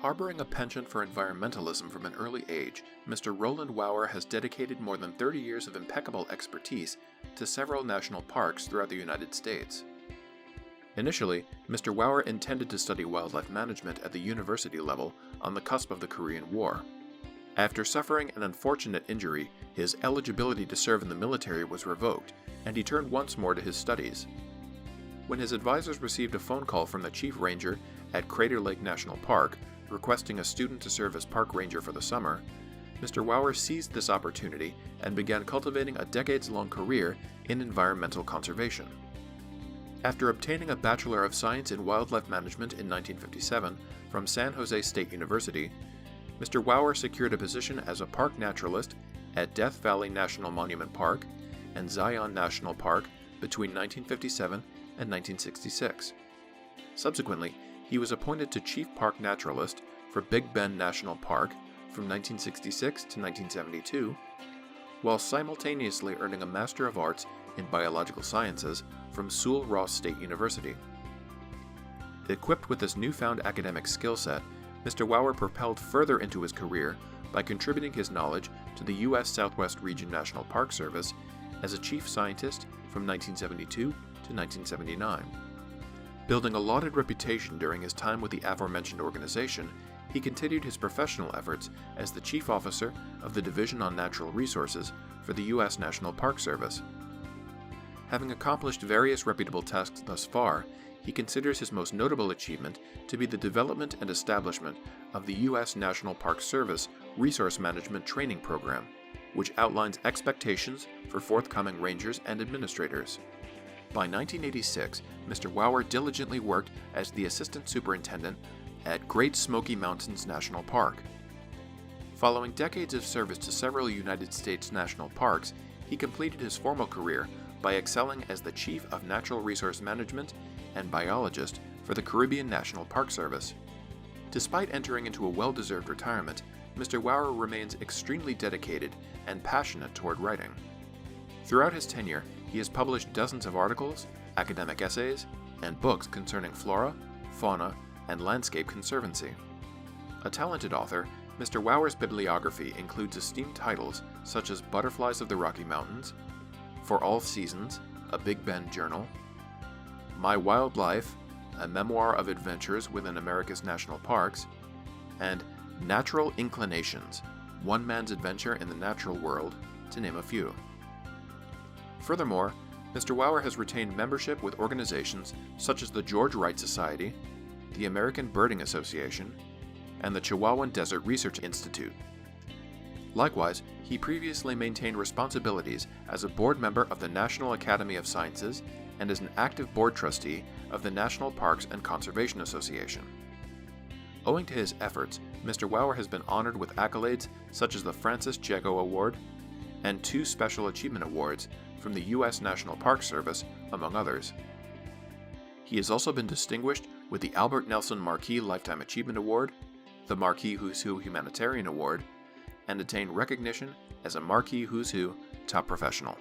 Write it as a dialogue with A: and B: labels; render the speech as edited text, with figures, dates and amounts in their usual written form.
A: Harboring a penchant for environmentalism from an early age, Mr. Roland Wauer has dedicated more than 30 years of impeccable expertise to several national parks throughout the United States. Initially, Mr. Wauer intended to study wildlife management at the university level on the cusp of the Korean War. After suffering an unfortunate injury, his eligibility to serve in the military was revoked, and he turned once more to his studies. When his advisors received a phone call from the chief ranger at Crater Lake National Park, requesting a student to serve as park ranger for the summer, Mr. Wauer seized this opportunity and began cultivating a decades-long career in environmental conservation. After obtaining a Bachelor of Science in Wildlife Management in 1957 from San Jose State University, Mr. Wauer secured a position as a park naturalist at Death Valley National Monument Park and Zion National Park between 1957 and 1966. Subsequently, he was appointed to Chief Park Naturalist for Big Bend National Park from 1966 to 1972, while simultaneously earning a Master of Arts in Biological Sciences from Sewell Ross State University. Equipped with this newfound academic skill set, Mr. Wauer propelled further into his career by contributing his knowledge to the U.S. Southwest Region National Park Service as a chief scientist from 1972 to 1979. Building a lauded reputation during his time with the aforementioned organization, he continued his professional efforts as the Chief Officer of the Division on Natural Resources for the U.S. National Park Service. Having accomplished various reputable tasks thus far, he considers his most notable achievement to be the development and establishment of the U.S. National Park Service Resource Management Training Program, which outlines expectations for forthcoming rangers and administrators. By 1986, Mr. Wauer diligently worked as the Assistant Superintendent at Great Smoky Mountains National Park. Following decades of service to several United States national parks, he completed his formal career by excelling as the Chief of Natural Resource Management and Biologist for the Caribbean National Park Service. Despite entering into a well-deserved retirement, Mr. Wauer remains extremely dedicated and passionate toward writing. Throughout his tenure, he has published dozens of articles, academic essays, and books concerning flora, fauna, and landscape conservancy. A talented author, Mr. Wauer's bibliography includes esteemed titles such as Butterflies of the Rocky Mountains, For All Seasons, a Big Bend Journal, My Wild Life, a memoir of adventures within America's national parks, and Natural Inclinations, One Man's Adventure in the Natural World, to name a few. Furthermore, Mr. Wauer has retained membership with organizations such as the George Wright Society, the American Birding Association, and the Chihuahuan Desert Research Institute. Likewise, he previously maintained responsibilities as a board member of the National Academy of Sciences and as an active board trustee of the National Parks and Conservation Association. Owing to his efforts, Mr. Wauer has been honored with accolades such as the Francis Jago Award and 2 Special Achievement Awards from the U.S. National Park Service, among others. He has also been distinguished with the Albert Nelson Marquis Lifetime Achievement Award, the Marquis Who's Who Humanitarian Award, and attained recognition as a Marquis Who's Who Top Professional.